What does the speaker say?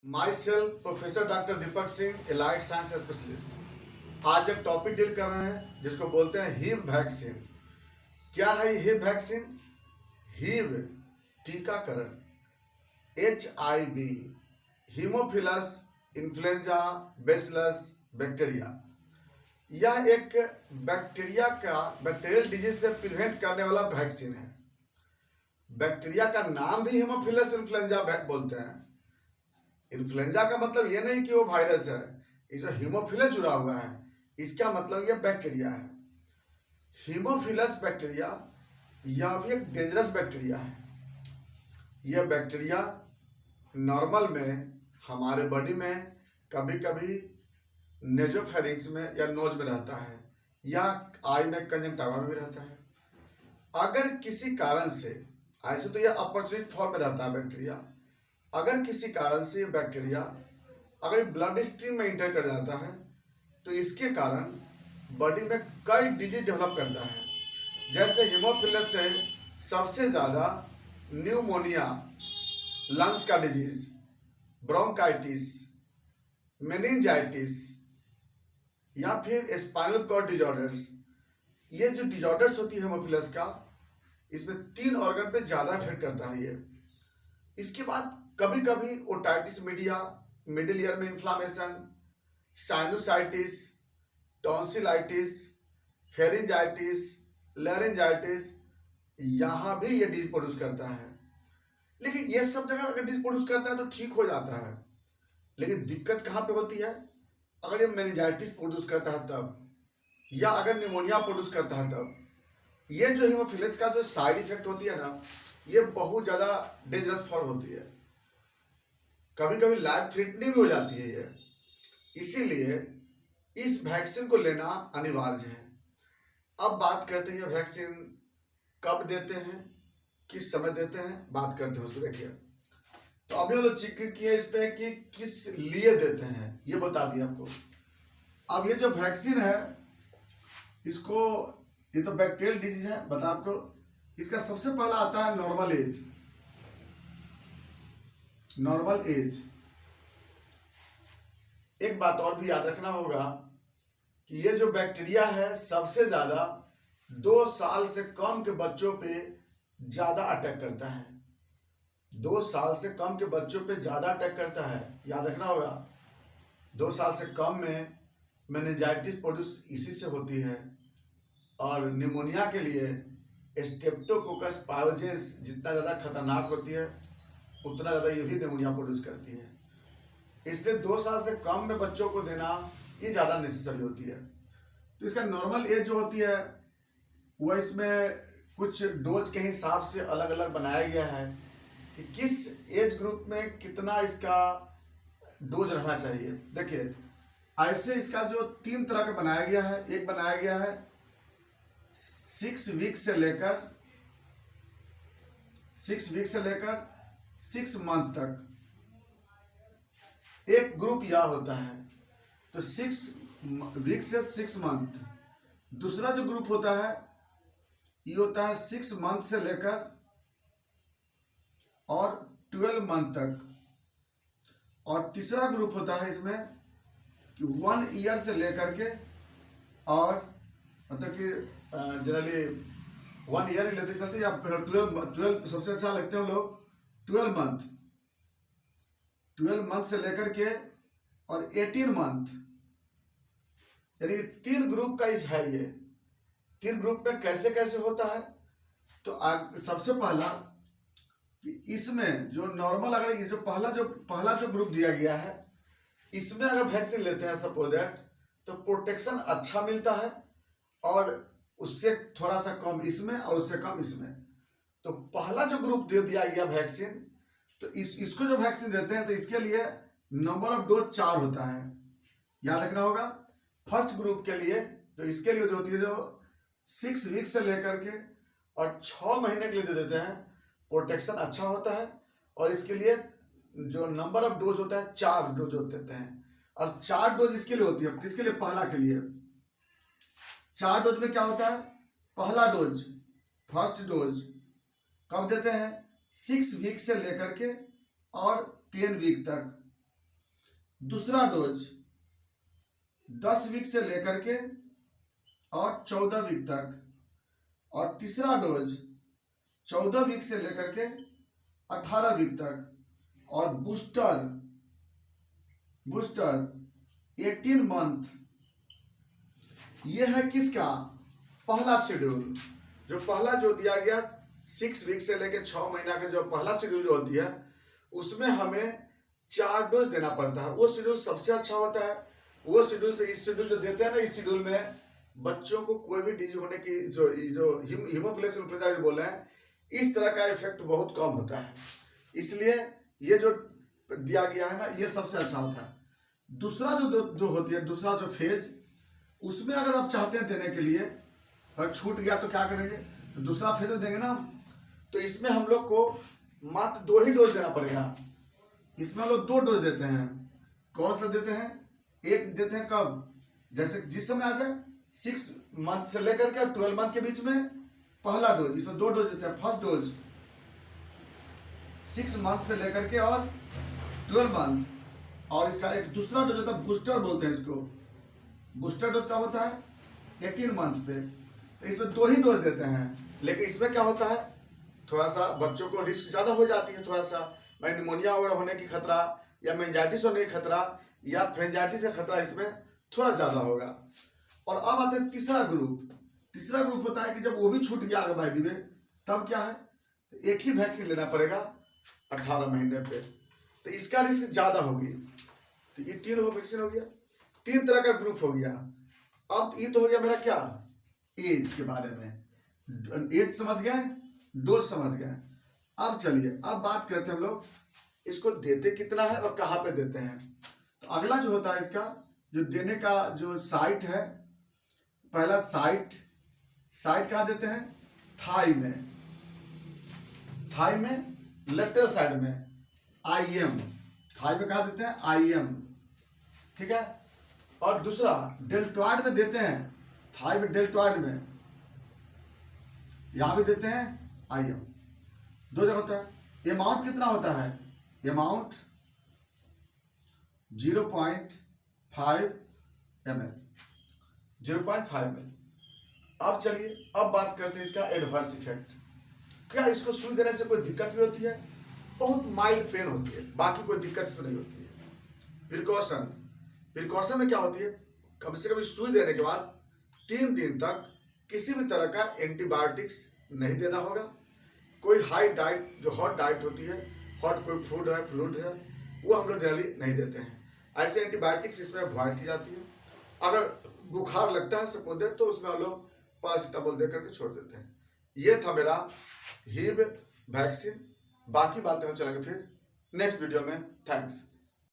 My self professor doctor Deepak Singh, allied science specialist. आज एक topic deal कर रहे हैं जिसको बोलते हैं हीव वैक्सीन। क्या है ये हीव वैक्सीन? हीव टीकाकरण, HIV, Haemophilus influenza bacillus bacteria. यह एक बैक्टीरिया का बैक्टीरियल डिजीज से प्रिवेंट करने वाला वैक्सीन है। बैक्टीरिया का नाम भी हीमोफिलस इन्फ्लुएंजा बोलते हैं। इन्फ्लुएंजा का मतलब ये नहीं कि वो वायरस है, इसे हीमोफिलस जुड़ा हुआ है, इसका मतलब ये बैक्टीरिया है। हीमोफिलस बैक्टीरिया यह भी एक डेंजरस बैक्टीरिया है। यह बैक्टीरिया नॉर्मल में हमारे बॉडी में कभी कभी नेजोफेरिंग्स में या नोज में रहता है, या आई में कंजंक्टिवा में भी रहता है। अगर किसी कारण से, ऐसे तो यह अपॉर्चुनिटी फॉर्म में रहता है बैक्टीरिया, अगर किसी कारण से ये बैक्टीरिया अगर ब्लड स्ट्रीम में इंटर कर जाता है तो इसके कारण बॉडी में कई डिजीज डेवलप करता है। जैसे हीमोफिलस से सबसे ज़्यादा न्यूमोनिया, लंग्स का डिजीज, ब्रोंकाइटिस, मेनिंजाइटिस या फिर स्पाइनल कॉर्ड डिजॉर्डर्स। ये जो डिजॉर्डर्स होती है हीमोफिलस का, इसमें 3 ऑर्गन पे ज़्यादा इफेक्ट करता है ये। इसके बाद कभी कभी ओटाइटिस मीडिया, मिडिल ईयर में inflammation, sinusitis, tonsillitis, pharyngitis, laryngitis, यहाँ भी ये डिजीज प्रोड्यूस करता है। लेकिन ये सब जगह अगर डिजीज प्रोड्यूस करता है तो ठीक हो जाता है। लेकिन दिक्कत कहाँ पे होती है? अगर ये मेनिंजाइटिस प्रोड्यूस करता है तब, या अगर निमोनिया प्रोड्यूस करता है तब। ये जो हीमोफिलस का जो साइड इफेक्ट होती है ना, ये बहुत ज़्यादा डेंजरस फॉर्म होती है, कभी कभी लाइफ थ्रेटनिंग भी हो जाती है ये। इसीलिए इस वैक्सीन को लेना अनिवार्य है। अब बात करते हैं ये वैक्सीन कब देते हैं, किस समय देते हैं, बात करते हैं उसको। देखिए, तो अभी हम लोग जिक्र किया इस पे कि किस लिए देते हैं, ये बता दिया आपको। अब ये जो वैक्सीन है, इसको, ये तो बैक्टीरियल डिजीज है, बता आपको। इसका सबसे पहला आता है नॉर्मल एज। नॉर्मल एज, एक बात और भी याद रखना होगा कि ये जो बैक्टीरिया है सबसे ज्यादा 2 साल से कम के बच्चों पे ज्यादा अटैक करता है। 2 साल से कम के बच्चों पे ज्यादा अटैक करता है, याद रखना होगा। 2 साल से कम में मेनिंजाइटिस प्रोड्यूस इसी से होती है। और निमोनिया के लिए स्ट्रेप्टोकोकस पायोजेंस जितना ज़्यादा खतरनाक होती है, उतना ज़्यादा ये भी निमोनिया प्रोड्यूस करती है। इसलिए 2 साल से कम में बच्चों को देना ये ज़्यादा नेसेसरी होती है। तो इसका नॉर्मल एज जो होती है वह इसमें कुछ डोज के हिसाब से अलग अलग बनाया गया है कि किस एज ग्रुप में कितना इसका डोज रहना चाहिए। देखिए, ऐसे इसका जो 3 तरह का बनाया गया है। एक बनाया गया है 6 वीक से लेकर 6 मंथ तक, एक ग्रुप यह होता है। तो 6 वीक से 6 मंथ। दूसरा जो ग्रुप होता है ये होता है 6 मंथ से लेकर और 12 मंथ तक। और तीसरा ग्रुप होता है इसमें कि 1 ईयर से लेकर के, और मतलब कि जनरली 1 ईयर ही लेते चलते, या 12 सबसे अच्छा लगते हैं लोग। 12 मंथ से लेकर के और 18 मंथ, यानी 3 ग्रुप का इस है ये। 3 ग्रुप में कैसे कैसे होता है? तो सबसे पहला कि इसमें जो नॉर्मल, अगर ये जो पहला जो ग्रुप दिया गया है, इसमें अगर वैक्सीन लेते हैं सपोज दैट, तो प्रोटेक्शन अच्छा मिलता है, और उससे थोड़ा सा कम इसमें और उससे कम इसमें। तो पहला जो ग्रुप दे दिया गया वैक्सीन, तो इसको जो वैक्सीन देते हैं तो इसके लिए नंबर ऑफ डोज 4 होता है, याद रखना होगा। फर्स्ट ग्रुप के लिए, तो इसके लिए जो होती है, जो 6 वीक से लेकर के और 6 महीने के लिए दे देते हैं, प्रोटेक्शन अच्छा होता है। और इसके लिए जो नंबर ऑफ डोज होता है 4 डोज देते हैं। अब 4 डोज इसके लिए होती है, किसके लिए? पहला के लिए। 4 डोज में क्या होता है? पहला डोज, फर्स्ट डोज कब देते हैं? 6 वीक से लेकर के और 10 वीक तक। दूसरा डोज 10 वीक से लेकर के और 14 वीक तक, और तीसरा डोज 14 वीक से लेकर के 18 वीक तक, और बूस्टर 18 मंथ। यह है किसका? पहला शेड्यूल। जो पहला जो दिया गया 6 वीक से लेकर 6 महीना के जो पहला शेड्यूल जो होती है, उसमें हमें 4 डोज देना पड़ता है। वो शेड्यूल सबसे अच्छा होता है। वो शेड्यूल से इस शेड्यूल जो देते हैं ना, इस शेड्यूल में बच्चों को कोई भी डिजीज होने की जो हीमोफिलिया इन्फ्लुएंजा जो बोल रहे हैं, इस तरह का इफेक्ट बहुत कम होता है। इसलिए ये जो दिया गया है ना, ये सबसे अच्छा होता है। दूसरा जो होती है, दूसरा जो फेज, उसमें अगर आप चाहते हैं देने के लिए और छूट गया तो क्या करेंगे? तो दूसरा फेज में देंगे ना। तो इसमें हम लोग को मात्र 2 ही डोज देना पड़ेगा। इसमें हम लोग 2 डोज देते हैं। कौन सा देते हैं? एक देते हैं कब? जैसे जिस समय आ जाए 6 मंथ से लेकर के 12 मंथ के बीच में पहला डोज, इसमें 2 डोज देते हैं। फर्स्ट डोज 6 मंथ से लेकर के और 12 मंथ, और इसका एक दूसरा डोज होता है, बूस्टर बोलते हैं इसको। बूस्टर डोज का होता है 18 मंथ पे। तो इसमें 2 ही डोज देते हैं। लेकिन इसमें क्या होता है, थोड़ा सा बच्चों को रिस्क ज़्यादा हो जाती है। थोड़ा सा निमोनिया वगैरह होने की खतरा, या मेनिंजाइटिस होने की खतरा, या फ्रेंजाइटिस का खतरा इसमें थोड़ा ज़्यादा होगा। और अब आते हैं तीसरा ग्रुप। तीसरा ग्रुप होता है कि जब वो भी छूट गया अगर बाय द वे, तब क्या है, तो एक ही वैक्सीन लेना पड़ेगा 18 महीने पे। तो इसका रिस्क ज़्यादा होगी। तो ये 3 वैक्सीन हो गया, 3 तरह का ग्रुप हो गया। अब ये तो हो गया मेरा क्या, एज के बारे में। एज समझ गए, डोज समझ गए। अब चलिए, अब बात करते हैं हम लोग इसको देते कितना है और कहाँ पे देते हैं। तो अगला जो होता है इसका जो देने का जो साइट है, पहला साइट कहाँ देते हैं? थाई में, लेफ्ट साइड में IM। थाई में कहाँ देते हैं? IM, ठीक है। और दूसरा डेल्टॉइड में देते हैं। थाई में, डेल्टॉइड में, यहां भी देते हैं IM। 2 जगह होता है। अमाउंट कितना होता है? Amount 0.5 ml, 0.5 ml। अब चलिए, अब बात करते हैं इसका एडवर्स इफेक्ट। क्या इसको सुई देने से कोई दिक्कत भी होती है? बहुत माइल्ड पेन होती है, बाकी कोई दिक्कत इसमें नहीं होती है। प्रिकॉशन में क्या होती है, कम से कम सुई देने के बाद 3 दिन तक किसी भी तरह का एंटीबायोटिक्स नहीं देना होगा। कोई हाई डाइट, जो हॉट डाइट होती है, हॉट कोई फूड है, फ्लूड है, वो हम लोग जनरली नहीं देते हैं। ऐसे एंटीबायोटिक्स इसमें अवॉइड की जाती है। अगर बुखार लगता है सपोज दैट, तो उसमें हम लोग पैरासिटामोल दे करके छोड़ देते हैं। ये था मेरा हीब वैक्सीन। बाकी बातें हम चलेंगे फिर नेक्स्ट वीडियो में। थैंक्स।